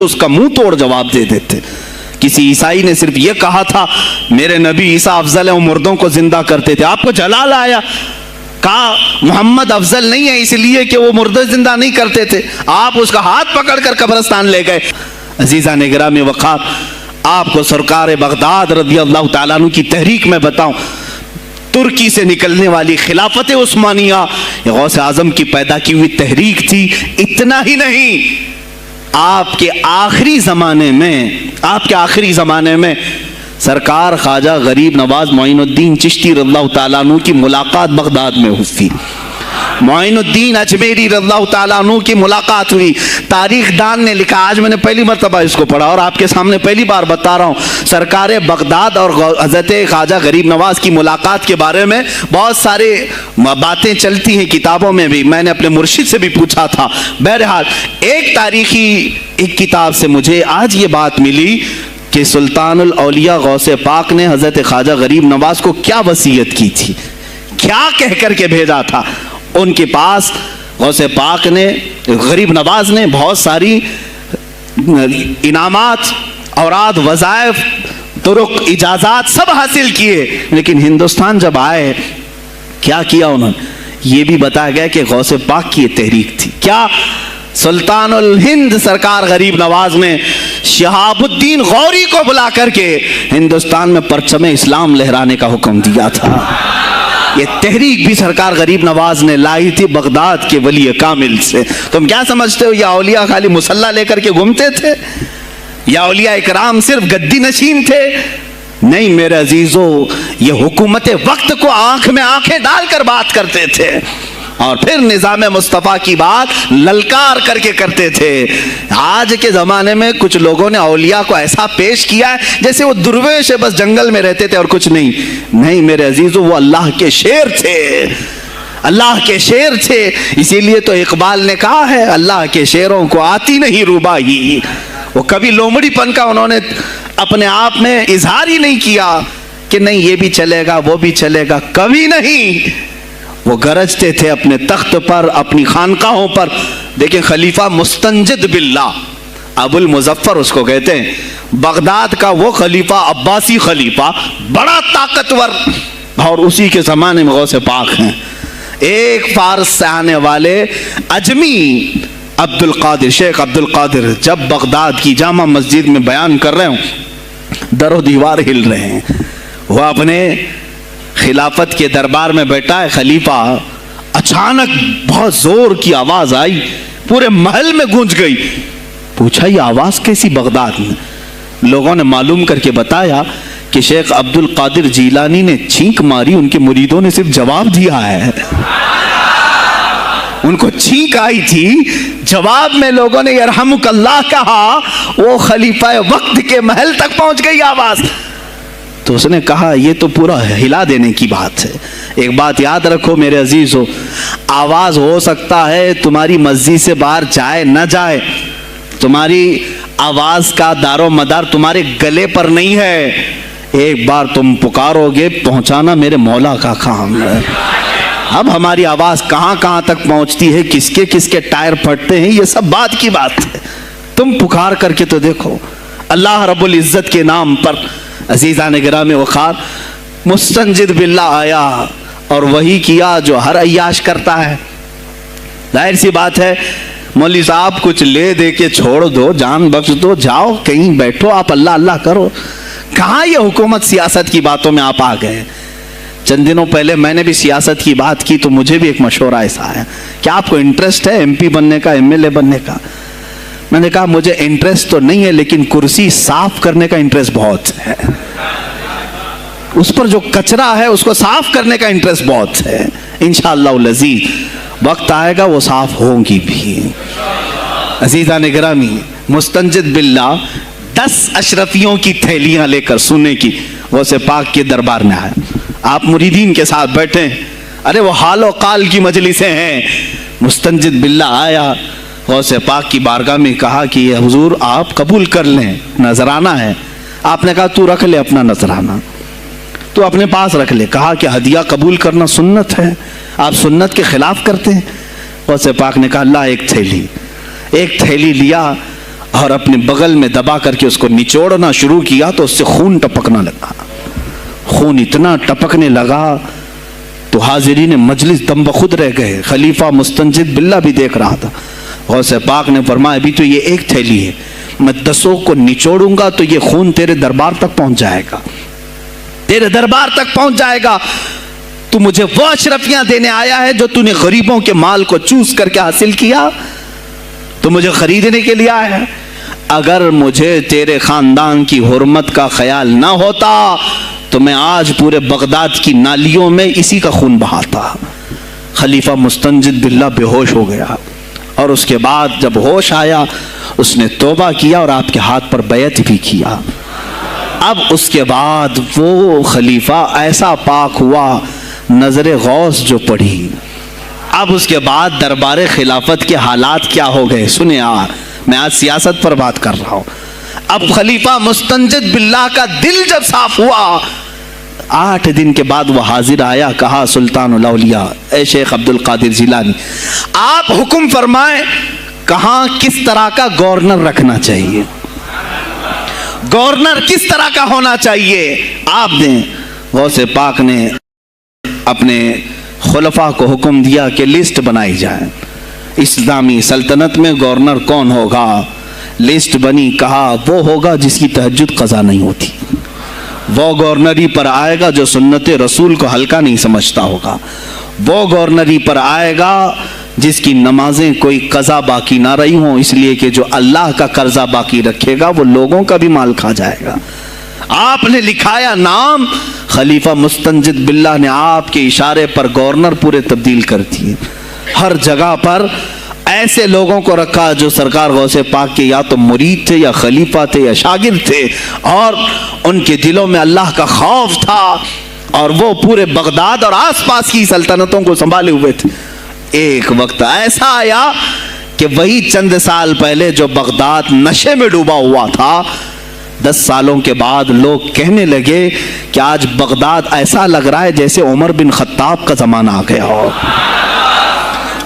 اس کا منہ توڑ جواب دے دیتے. کسی عیسائی نے صرف یہ کہا تھا میرے نبی عیسیٰ افضل ہے، وہ مردوں کو زندہ کرتے تھے. آپ کو جلال آیا، کہا محمد افضل نہیں ہے اس لیے کہ وہ مردے زندہ نہیں کرتے تھے. آپ اس کا ہاتھ پکڑ کر قبرستان لے گئے. عزیزان گرامی وقار، آپ کو سرکار بغداد رضی اللہ تعالیٰ عنہ کی تحریک میں بتاؤں. ترکی سے نکلنے والی خلافت عثمانیہ یہ غوث اعظم کی پیدا کی ہوئی تحریک تھی. اتنا ہی نہیں، آپ کے آخری زمانے میں سرکار خواجہ غریب نواز معین الدین چشتی رضی اللہ تعالیٰ عنہ کی ملاقات بغداد میں ہوئی. معین الدین اجمیری رضی اللہ تعالیٰ عنہ کی ملاقات ہوئی. تاریخ دان نے لکھا، آج میں نے پہلی مرتبہ اس کو پڑھا اور آپ کے سامنے پہلی بار بتا رہا ہوں. سرکار بغداد اور حضرت خواجہ غریب نواز کی ملاقات کے بارے میں بہت سارے باتیں چلتی ہیں کتابوں میں بھی. میں نے اپنے مرشد سے بھی پوچھا تھا. بہرحال ایک تاریخی کتاب سے مجھے آج یہ بات ملی کہ سلطان الاولیاء غوث پاک نے حضرت خواجہ غریب نواز کو کیا وصیت کی تھی، کیا کہہ کر کے بھیجا تھا. ان کے پاس غوث پاک نے، غریب نواز نے بہت ساری انعامات، اوراد، وظائف، طرق، اجازات سب حاصل کیے، لیکن ہندوستان جب آئے کیا کیا انہوں نے؟ یہ بھی بتایا گیا کہ غوث پاک کی یہ تحریک تھی. کیا؟ سلطان الہند سرکار غریب نواز نے شہاب الدین غوری کو بلا کر کے ہندوستان میں پرچم اسلام لہرانے کا حکم دیا تھا. یہ تحریک بھی سرکار غریب نواز نے لائی تھی بغداد کے ولی کامل سے. تم کیا سمجھتے ہو یہ اولیاء خالی مسلح لے کر کے گھومتے تھے؟ یا اولیاء اکرام صرف گدی نشین تھے؟ نہیں میرے عزیزو، یہ حکومت وقت کو آنکھ میں آنکھیں ڈال کر بات کرتے تھے اور پھر نظام مصطفیٰ کی بات للکار کر کے کرتے تھے. آج کے زمانے میں کچھ لوگوں نے اولیاء کو ایسا پیش کیا ہے جیسے وہ درویش ہے، بس جنگل میں رہتے تھے اور کچھ نہیں. نہیں میرے عزیزو، وہ اللہ کے شیر تھے، اللہ کے شیر تھے. اسی لیے تو اقبال نے کہا ہے اللہ کے شیروں کو آتی نہیں روبائی. وہ کبھی لومڑی پن کا انہوں نے اپنے آپ میں اظہار ہی نہیں کیا کہ نہیں یہ بھی چلے گا وہ بھی چلے گا، کبھی نہیں. وہ گرجتے تھے اپنے تخت پر، اپنی خانقاہوں پر. دیکھیں خلیفہ مستنجد باللہ، ابو المظفر اس کو کہتے ہیں، بغداد کا وہ خلیفہ، عباسی خلیفہ، بڑا طاقتور، اور اسی کے زمانے میں غوث پاک ہیں. ایک فارس سے آنے والے اجمی عبد القادر، شیخ عبد القادر، جب بغداد کی جامع مسجد میں بیان کر رہے ہوں، در و دیوار ہل رہے ہیں. وہ اپنے خلافت کے دربار میں بیٹھا ہے خلیفہ، اچانک بہت زور کی آواز آئی، پورے محل میں گونج گئی. پوچھا یہ آواز کیسی بغداد میں؟ لوگوں نے معلوم کر کے بتایا کہ شیخ عبد القادر جیلانی نے چھینک ماری، ان کے مریدوں نے صرف جواب دیا ہے. ان کو چھینک آئی تھی، جواب میں لوگوں نے یرحمک اللہ کہا، وہ خلیفہ وقت کے محل تک پہنچ گئی آواز. تو اس نے کہا یہ تو پورا ہلا دینے کی بات ہے. ایک بات یاد رکھو میرے عزیزو، آواز ہو سکتا ہے تمہاری مسجد سے باہر جائے نہ جائے، تمہاری آواز کا دار و مدار تمہارے گلے پر نہیں ہے. ایک بار تم پکارو گے، پہنچانا میرے مولا کا کام ہے. اب ہماری آواز کہاں کہاں تک پہنچتی ہے، کس کے ٹائر پھٹتے ہیں، یہ سب بات کی بات ہے. تم پکار کر کے تو دیکھو اللہ رب العزت کے نام پر. عزیزان گرامی وقار، مستنجد باللہ آیا اور وہی کیا جو ہر عیاش کرتا ہے. ظاہر سی بات ہے مولوی صاحب کچھ لے دے کے چھوڑ دو، جان بخش دو، جاؤ کہیں بیٹھو، آپ اللہ اللہ کرو. کہاں یہ حکومت سیاست کی باتوں میں آپ آ گئے؟ چند دنوں پہلے میں نے بھی سیاست کی بات کی تو مجھے بھی ایک مشورہ ایسا آیا کہ آپ کو انٹرسٹ ہے ایم پی بننے کا، ایم ایل اے بننے کا؟ میں نے کہا مجھے انٹرسٹ تو نہیں ہے لیکن کرسی صاف کرنے کا انٹرسٹ بہت ہے، اس پر جو کچرا ہے اس کو صاف کرنے کا انٹرسٹ بہت ہے. انشاءاللہ العزیز وقت آئے گا وہ صاف ہوں گی بھی. عزیزان گرامی، مستنجد باللہ 10 اشرفیوں کی تھیلیاں لے کر سونے کی غوث پاک کے دربار میں آیا. آپ مریدین کے ساتھ بیٹھے، ارے وہ حال و قال کی مجلسیں ہیں. مستنجد باللہ آیا، غوث پاک کی بارگاہ میں کہا کہ حضور آپ قبول کر لیں، نذرانہ ہے. آپ نے کہا تو رکھ لے اپنا نذرانہ، تو اپنے پاس رکھ لے. کہا کہ ہدیہ قبول کرنا سنت ہے، آپ سنت کے خلاف کرتے ہیں. غوث پاک نے کہا اللہ ایک تھیلی لیا اور اپنے بغل میں دبا کر کے اس کو نچوڑنا شروع کیا تو اس سے خون ٹپکنا لگا. خون اتنا ٹپکنے لگا تو حاضرین مجلس دم بخود رہ گئے. خلیفہ مستنجد باللہ بھی دیکھ رہا تھا. غوث پاک نے فرمایا ابھی تو یہ ایک تھیلی ہے, میں 10 کو نچوڑوں گا تو یہ خون تیرے دربار تک پہنچ جائے گا, تیرے دربار تک پہنچ جائے گا. تو مجھے وہ اشرفیاں دینے آیا ہے جو تو نے غریبوں کے مال کو چوس کر کے حاصل کیا, تو مجھے خریدنے کے لیے آیا ہے. اگر مجھے تیرے خاندان کی حرمت کا خیال نہ ہوتا تو میں آج پورے بغداد کی نالیوں میں اسی کا خون بہاتا. خلیفہ مستنجد باللہ بے ہوش ہو گیا, اور اس کے بعد جب ہوش آیا اس نے توبہ کیا اور آپ کے ہاتھ پر بیعت بھی کیا. اب اس کے بعد وہ خلیفہ ایسا پاک ہوا, نظر غوث جو پڑھی. اب اس کے بعد دربار خلافت کے حالات کیا ہو گئے سنیں. میں آج سیاست پر بات کر رہا ہوں. اب خلیفہ مستنجد باللہ کا دل جب صاف ہوا, 8 دن کے بعد وہ حاضر آیا. کہا سلطان الاولیاء اے شیخ عبد القادر جیلانی, آپ حکم فرمائیں کہاں کس طرح کا گورنر رکھنا چاہیے, گورنر کس طرح کا ہونا چاہیے. آپ نے غوث پاک نے اپنے خلفاء کو حکم دیا کہ لسٹ بنائی جائے, اسلامی سلطنت میں گورنر کون ہوگا. لسٹ بنی. کہا وہ ہوگا جس کی تہجد قضا نہیں ہوتی, وہ گورنری پر آئے گا جو سنت رسول کو ہلکا نہیں سمجھتا ہوگا, وہ گورنری پر آئے گا جس کی نمازیں کوئی قضا باقی نہ رہی ہوں, اس لیے کہ جو اللہ کا قرضہ باقی رکھے گا وہ لوگوں کا بھی مال کھا جائے گا. آپ نے لکھایا نام, خلیفہ مستنجد باللہ نے آپ کے اشارے پر گورنر پورے تبدیل کر دیے. ہر جگہ پر ایسے لوگوں کو رکھا جو سرکار غوث پاک کے یا تو مرید تھے یا خلیفہ تھے یا شاگرد تھے, اور ان کے دلوں میں اللہ کا خوف تھا, اور وہ پورے بغداد اور آس پاس کی سلطنتوں کو سنبھالے ہوئے تھے. ایک وقت ایسا آیا کہ وہی چند سال پہلے جو بغداد نشے میں ڈوبا ہوا تھا, 10 سالوں کے بعد لوگ کہنے لگے کہ آج بغداد ایسا لگ رہا ہے جیسے عمر بن خطاب کا زمانہ آ گیا ہو,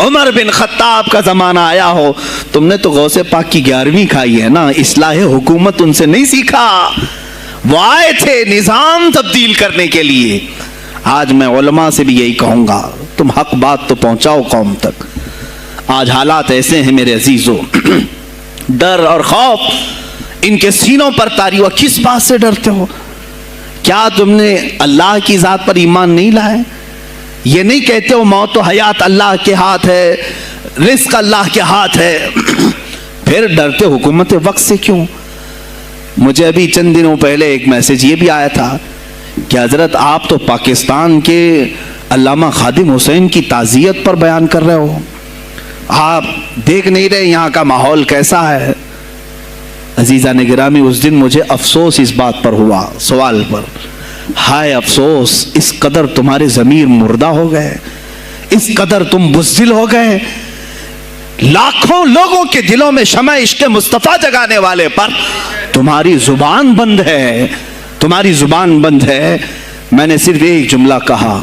عمر بن خطاب کا زمانہ آیا ہو. تم نے تو غوث پاک کی 11ویں کھائی ہے نا, اصلاح حکومت ان سے نہیں سیکھا. وہ آئے تھے نظام تبدیل کرنے کے لیے. آج میں علماء سے بھی یہی کہوں گا, تم حق بات تو پہنچاؤ قوم تک. آج حالات ایسے ہیں میرے عزیزوں, ڈر اور خوف ان کے سینوں پر طاری ہوا. کس بات سے ڈرتے ہو؟ کیا تم نے اللہ کی ذات پر ایمان نہیں لائے؟ یہ نہیں کہتے ہو موت و حیات اللہ کے ہاتھ ہے, رزق اللہ کے ہاتھ ہے, پھر ڈرتے حکومت وقت سے کیوں؟ مجھے ابھی چند دنوں پہلے ایک میسج یہ بھی آیا تھا کہ حضرت آپ تو پاکستان کے علامہ خادم حسین کی تعزیت پر بیان کر رہے ہو, آپ دیکھ نہیں رہے یہاں کا ماحول کیسا ہے. عزیزان گرامی, اس دن مجھے افسوس اس بات پر ہوا, سوال پر, ہائے افسوس, اس قدر تمہارے ضمیر مردہ ہو گئے, اس قدر تم بزدل ہو گئے. لاکھوں لوگوں کے دلوں میں شمع عشق مصطفیٰ جگانے والے پر تمہاری زبان بند ہے, تمہاری زبان بند ہے. میں نے صرف ایک جملہ کہا,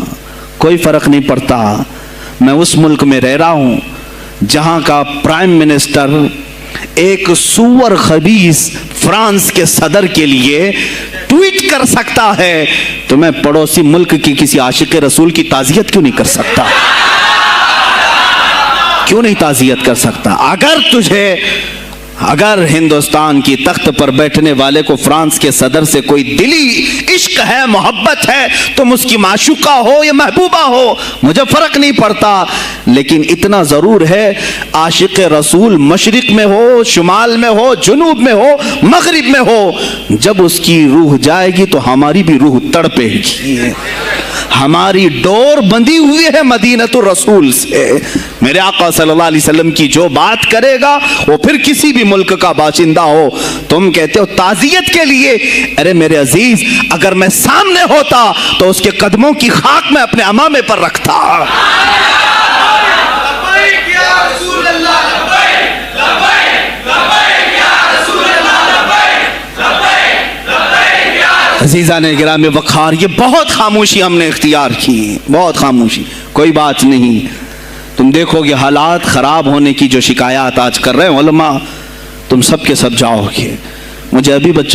کوئی فرق نہیں پڑتا, میں اس ملک میں رہ رہا ہوں جہاں کا پرائم منسٹر ایک سور خبیث فرانس کے صدر کے لیے ٹویٹ کر سکتا ہے, تو میں پڑوسی ملک کی کسی عاشق رسول کی تعزیت کیوں نہیں کر سکتا؟ کیوں نہیں تعزیت کر سکتا؟ اگر ہندوستان کی تخت پر بیٹھنے والے کو فرانس کے صدر سے کوئی دلی عشق ہے, محبت ہے, تم اس کی معشوقہ ہو یا محبوبہ ہو, مجھے فرق نہیں پڑتا, لیکن اتنا ضرور ہے عاشق رسول مشرق میں ہو, شمال میں ہو, جنوب میں ہو, مغرب میں ہو, جب اس کی روح جائے گی تو ہماری بھی روح تڑپے گی. ہماری ڈور بندھی ہوئی ہے مدینۃ الرسول سے. میرے آقا صلی اللہ علیہ وسلم کی جو بات کرے گا وہ پھر کسی بھی ملک کا باشندہ ہو. تم کہتے ہو تعزیت کے لیے, ارے میرے عزیز, اگر میں سامنے ہوتا تو اس کے قدموں کی خاک میں اپنے امامے پر رکھتا. عزیزان گرامی وقار, یہ بہت خاموشی ہم نے اختیار کی, بہت خاموشی, کوئی بات نہیں. تم دیکھو گے حالات خراب ہونے کی جو شکایات آج کر رہے ہیں علماء, تم سب کے سب جاؤ گے. مجھے ابھی بچوں